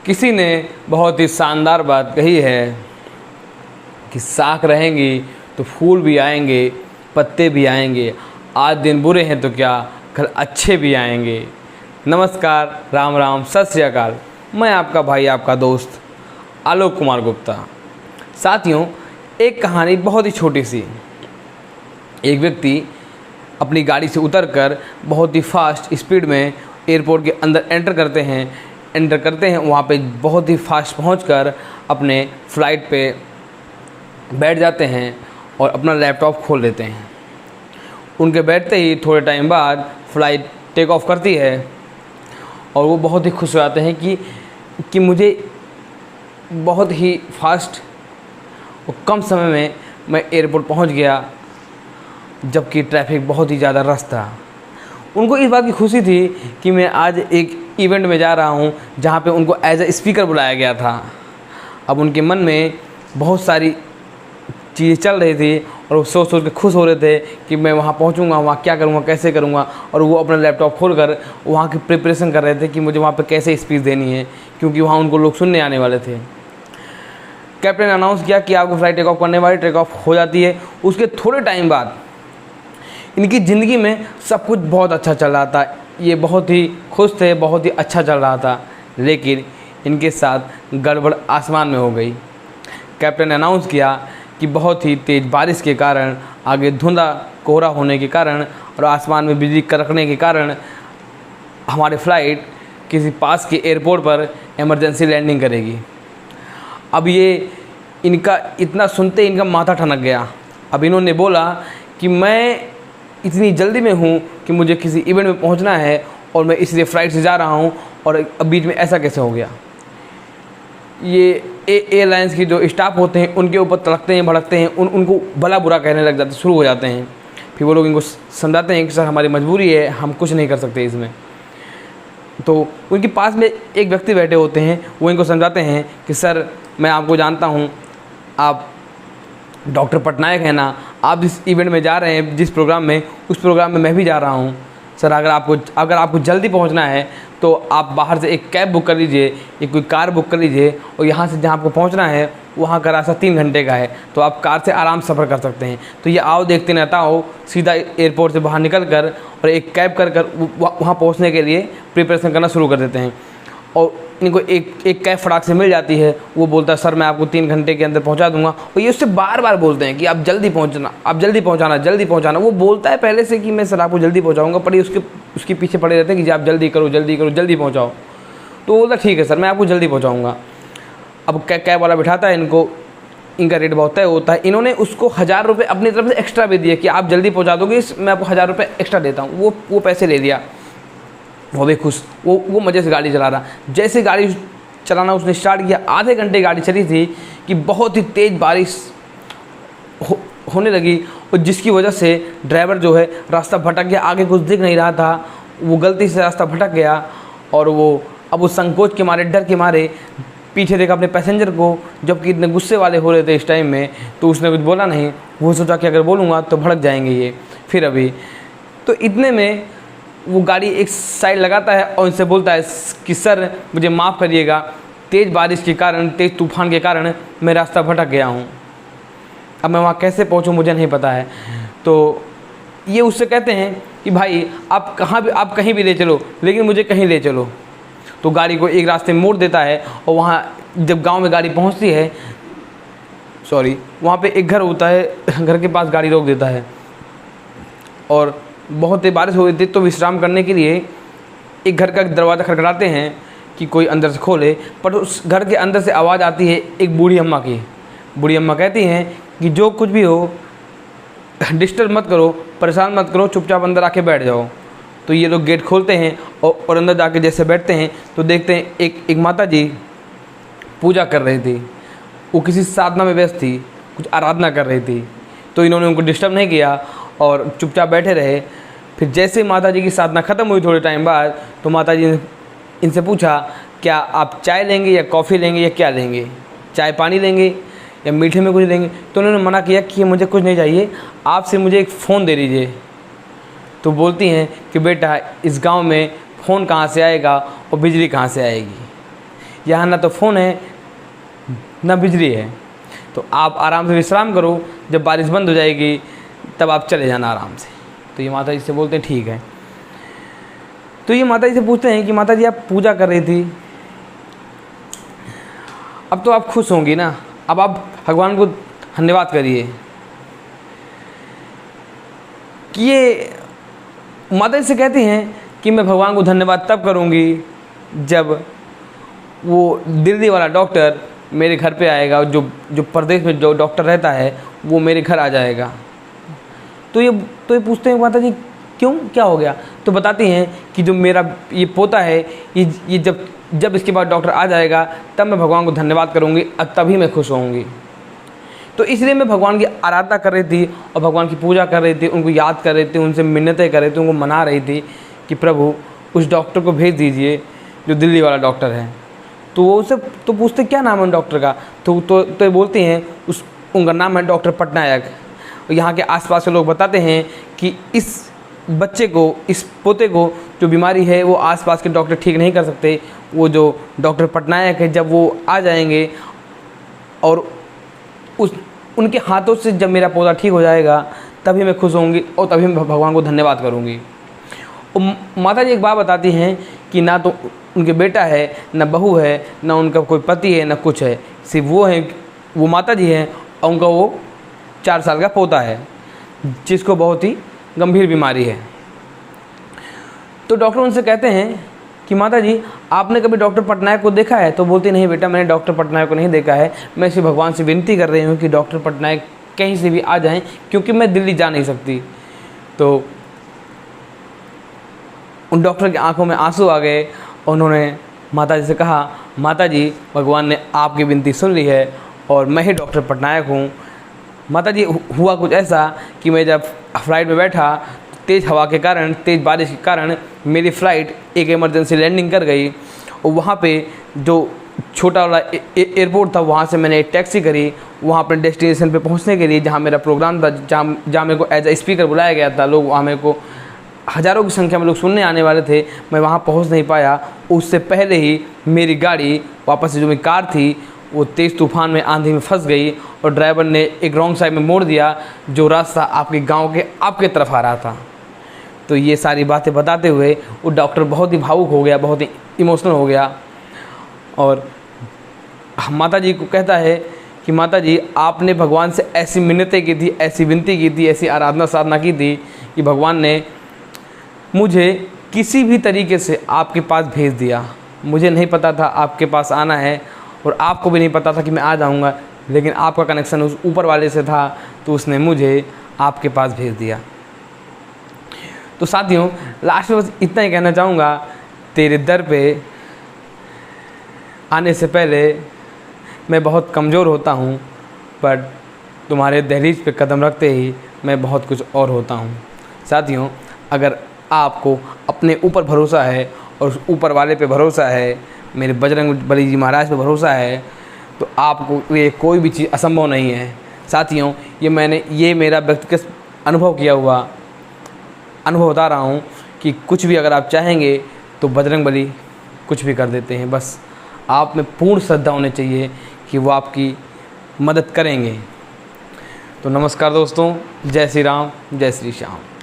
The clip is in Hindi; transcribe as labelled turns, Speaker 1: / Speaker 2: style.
Speaker 1: किसी ने बहुत ही शानदार बात कही है कि साख रहेंगी तो फूल भी आएंगे, पत्ते भी आएंगे। आज दिन बुरे हैं तो क्या, कल अच्छे भी आएंगे। नमस्कार, राम राम, सत श्री अकाल। मैं आपका भाई, आपका दोस्त आलोक कुमार गुप्ता। साथियों, एक कहानी बहुत ही छोटी सी। एक व्यक्ति अपनी गाड़ी से उतरकर बहुत ही फास्ट स्पीड में एयरपोर्ट के अंदर एंटर करते हैं। वहाँ पे बहुत ही फास्ट पहुंचकर अपने फ़्लाइट पे बैठ जाते हैं और अपना लैपटॉप खोल लेते हैं। उनके बैठते ही थोड़े टाइम बाद फ़्लाइट टेक ऑफ करती है और वो बहुत ही खुश हो जाते हैं कि मुझे बहुत ही फास्ट और कम समय में मैं एयरपोर्ट पहुंच गया, जबकि ट्रैफिक बहुत ही ज़्यादा रश था। उनको इस बात की खुशी थी कि मैं आज एक इवेंट में जा रहा हूं जहां पे उनको एज ए स्पीकर बुलाया गया था। अब उनके मन में बहुत सारी चीज़ें चल रही थी और वो सोच के खुश हो रहे थे कि मैं वहां पहुंचूंगा, वहां क्या करूंगा, कैसे करूंगा। और वो अपना लैपटॉप खोलकर वहां की प्रिपरेशन कर रहे थे कि मुझे वहां पे कैसे स्पीच देनी है, क्योंकि वहाँ उनको लोग सुनने आने वाले थे। कैप्टन ने अनाउंस किया कि आपको फ़्लाइट टेक ऑफ करने वाली, टेक ऑफ हो जाती है। उसके थोड़े टाइम बाद इनकी ज़िंदगी में सब कुछ बहुत अच्छा चल रहा था। ये बहुत ही खुश थे, बहुत ही अच्छा चल रहा था। लेकिन इनके साथ गड़बड़ आसमान में हो गई। कैप्टन ने अनाउंस किया कि बहुत ही तेज़ बारिश के कारण, आगे धुंधा कोहरा होने के कारण और आसमान में बिजली कड़कने के कारण हमारी फ़्लाइट किसी पास के एयरपोर्ट पर इमरजेंसी लैंडिंग करेगी। अब ये इनका इतना सुनते इनका माथा ठनक गया। अब इन्होंने बोला कि मैं इतनी जल्दी में हूँ कि मुझे किसी इवेंट में पहुँचना है और मैं इसलिए फ़्लाइट से जा रहा हूँ और अब बीच में ऐसा कैसे हो गया। ये एयरलाइंस की जो स्टाफ होते हैं उनके ऊपर तड़कते हैं, भड़कते हैं, उनको भला बुरा कहने लग जाते, शुरू हो जाते हैं। फिर वो लोग इनको समझाते हैं कि सर हमारी मजबूरी है, हम कुछ नहीं कर सकते इसमें। तो उनके पास में एक व्यक्ति बैठे होते हैं, वो इनको समझाते हैं कि सर मैं आपको जानता हूँ, आप डॉक्टर पटनायक है ना, आप जिस इवेंट में जा रहे हैं, जिस प्रोग्राम में, उस प्रोग्राम में मैं भी जा रहा हूँ। सर अगर आपको जल्दी पहुँचना है तो आप बाहर से एक कैब बुक कर लीजिए, एक कोई कार बुक कर लीजिए और यहाँ से जहाँ आपको पहुँचना है वहाँ का रास्ता 3 घंटे का है, तो आप कार से आराम सफ़र कर सकते हैं। तो ये आओ देखते रहता हो, सीधा एयरपोर्ट से बाहर निकल कर और एक कैब कर वहाँ पहुँचने के लिए प्रिपरेशन करना शुरू कर देते हैं। और इनको एक कैब फटाक से मिल जाती है। वो बोलता है सर मैं आपको 3 घंटे के अंदर पहुंचा दूंगा। और ये उससे बार बार बोलते हैं कि आप जल्दी पहुंचना, आप जल्दी पहुंचाना। वो बोलता है पहले से कि मैं सर आपको जल्दी पहुंचाऊंगा, पर ये उसके पीछे पड़े रहते हैं कि आप जल्दी करो, जल्दी पहुंचाओ। तो वो बोलता ठीक है सर, मैं आपको जल्दी पहुँचाऊँगा। अब कैब वाला बिठाता है इनको, इनका रेट बहुत तय होता है। इन्होंने उसको 1000 रुपये अपनी तरफ से एक्स्ट्रा भी दिए कि आप जल्दी पहुँचा दोगे, मैं आपको 1000 रुपये एक्स्ट्रा देता हूँ। वो पैसे ले लिया। वो भी खुश, वो मज़े से गाड़ी चला रहा। जैसे गाड़ी चलाना उसने स्टार्ट किया, आधे घंटे गाड़ी चली थी कि बहुत ही तेज़ बारिश होने लगी और जिसकी वजह से ड्राइवर जो है रास्ता भटक गया। आगे कुछ दिख नहीं रहा था, वो गलती से रास्ता भटक गया और वो अब उस संकोच के मारे, डर के मारे पीछे देखा अपने पैसेंजर को, जबकि इतने गुस्से वाले हो रहे थे इस टाइम में। तो उसने कुछ बोला नहीं। वो सोचा कि अगर बोलूँगा तो भड़क जाएंगे ये फिर अभी। तो इतने में वो गाड़ी एक साइड लगाता है और उनसे बोलता है कि सर मुझे माफ़ करिएगा, तेज़ बारिश के कारण, तेज़ तूफ़ान के कारण मैं रास्ता भटक गया हूँ। अब मैं वहाँ कैसे पहुँचूँ मुझे नहीं पता है। तो ये उससे कहते हैं कि भाई आप कहीं भी ले चलो, लेकिन मुझे कहीं ले चलो। तो गाड़ी को एक रास्ते मोड़ देता है और वहाँ जब गाँव में गाड़ी पहुँचती है, वहाँ पर एक घर होता है, घर के पास गाड़ी रोक देता है और बहुत तेज बारिश हो रही थी। तो विश्राम करने के लिए एक घर का दरवाज़ा खटखटाते हैं कि कोई अंदर से खोले, पर उस घर के अंदर से आवाज़ आती है एक बूढ़ी अम्मा की। बूढ़ी अम्मा कहती हैं कि जो कुछ भी हो डिस्टर्ब मत करो, परेशान मत करो, चुपचाप अंदर आके बैठ जाओ। तो ये लोग गेट खोलते हैं और अंदर जाके जैसे बैठते हैं तो देखते हैं एक माता जी पूजा कर रही थी। वो किसी साधना में व्यस्त थी, कुछ आराधना कर रही थी। तो इन्होंने उनको डिस्टर्ब नहीं किया और चुपचाप बैठे रहे। फिर जैसे माता जी की साधना ख़त्म हुई थोड़े टाइम बाद, तो माता जी ने इनसे पूछा क्या आप चाय लेंगे या कॉफ़ी लेंगे या क्या लेंगे, चाय पानी लेंगे या मीठे में कुछ लेंगे। तो उन्होंने मना किया कि मुझे कुछ नहीं चाहिए, आप सिर्फ मुझे एक फ़ोन दे दीजिए। तो बोलती हैं कि बेटा इस गांव में फ़ोन कहाँ से आएगा और बिजली कहाँ से आएगी। यहाँ ना तो फ़ोन है ना बिजली है, तो आप आराम से विश्राम करो, जब बारिश बंद हो जाएगी तब आप चले जाना आराम से। तो ये माता जी से बोलते हैं ठीक है। तो ये माता जी से पूछते हैं कि माता जी आप पूजा कर रही थी, अब तो आप खुश होंगी ना, अब आप भगवान को धन्यवाद करिए। कि ये माता जी से कहती हैं कि मैं भगवान को धन्यवाद तब करूंगी जब वो दिल्ली वाला डॉक्टर मेरे घर पे आएगा, जो प्रदेश में जो डॉक्टर रहता है वो मेरे घर आ जाएगा। तो ये पूछते हैं माता जी क्यों, क्या हो गया? तो बताती हैं कि जो मेरा ये पोता है, ये जब इसके बाद डॉक्टर आ जाएगा तब मैं भगवान को धन्यवाद करूँगी, तभी मैं खुश होऊंगी। तो इसलिए मैं भगवान की आराधना कर रही थी और भगवान की पूजा कर रही थी, उनको याद कर रही थी, उनसे मिन्नतें कर रही थी, उनको मना रही थी कि प्रभु उस डॉक्टर को भेज दीजिए जो दिल्ली वाला डॉक्टर है। तो वो उससे तो पूछते क्या नाम है उन डॉक्टर का? तो बोलती हैं उनका नाम है डॉक्टर पटनायक। यहाँ के आसपास के लोग बताते हैं कि इस बच्चे को, इस पोते को जो बीमारी है वो आसपास के डॉक्टर ठीक नहीं कर सकते। वो जो डॉक्टर पटनायक है, जब वो आ जाएंगे और उनके हाथों से जब मेरा पौधा ठीक हो जाएगा तभी मैं खुश होंगी और तभी मैं भगवान को धन्यवाद करूँगी। और माता जी एक बात बताती हैं कि ना तो उनके बेटा है, ना बहू है, ना उनका कोई पति है, ना कुछ है, सिर्फ वो हैं, वो माता जी हैं और उनका वो 4 साल का पोता है जिसको बहुत ही गंभीर बीमारी है। तो डॉक्टर उनसे कहते हैं कि माता जी आपने कभी डॉक्टर पटनायक को देखा है? तो बोलती नहीं बेटा, मैंने डॉक्टर पटनायक को नहीं देखा है, मैं सिर्फ भगवान से विनती कर रही हूँ कि डॉक्टर पटनायक कहीं से भी आ जाएं क्योंकि मैं दिल्ली जा नहीं सकती। तो उन डॉक्टर की आंखों में आंसू आ गए। उन्होंने माता जी से कहा माता जी भगवान ने आपकी विनती सुन ली है और मैं ही डॉक्टर पटनायक हूँ। माता जी हुआ कुछ ऐसा कि मैं जब फ्लाइट में बैठा, तेज़ हवा के कारण, तेज़ बारिश के कारण मेरी फ़्लाइट एक इमरजेंसी लैंडिंग कर गई और वहाँ पे जो छोटा वाला एयरपोर्ट था वहाँ से मैंने एक टैक्सी करी वहाँ अपने डेस्टिनेशन पे पहुँचने के लिए, जहाँ मेरा प्रोग्राम था, जहाँ मेरे को एज ए स्पीकर बुलाया गया था। लोग वहाँ मेरे को हज़ारों की संख्या में लोग सुनने आने वाले थे, मैं वहाँ पहुँच नहीं पाया। उससे पहले ही मेरी गाड़ी वापस से जो मेरी कार थी वो तेज़ तूफ़ान में, आंधी में फंस गई और ड्राइवर ने एक रॉन्ग साइड में मोड़ दिया, जो रास्ता आपके गांव के आपके तरफ आ रहा था। तो ये सारी बातें बताते हुए वो डॉक्टर बहुत ही भावुक हो गया, बहुत ही इमोशनल हो गया और माता जी को कहता है कि माता जी आपने भगवान से ऐसी मिन्नतें की थी, ऐसी विनती की थी, ऐसी आराधना साधना की थी कि भगवान ने मुझे किसी भी तरीके से आपके पास भेज दिया। मुझे नहीं पता था आपके पास आना है और आपको भी नहीं पता था कि मैं आ जाऊंगा, लेकिन आपका कनेक्शन उस ऊपर वाले से था तो उसने मुझे आपके पास भेज दिया। तो साथियों लास्ट में बस इतना ही कहना चाहूँगा, तेरे दर पे आने से पहले मैं बहुत कमज़ोर होता हूँ, पर तुम्हारे दहलीज पे कदम रखते ही मैं बहुत कुछ और होता हूँ। साथियों अगर आपको अपने ऊपर भरोसा है और उस ऊपर वाले पे भरोसा है, मेरे बजरंग बली जी महाराज पे भरोसा है, तो आपको ये कोई भी चीज़ असंभव नहीं है। साथियों ये मेरा व्यक्तिगत अनुभव किया हुआ अनुभव बता रहा हूँ कि कुछ भी अगर आप चाहेंगे तो बजरंग बली कुछ भी कर देते हैं। बस आप में पूर्ण श्रद्धा होनी चाहिए कि वो आपकी मदद करेंगे। तो नमस्कार दोस्तों, जय श्री राम, जय श्री श्याम।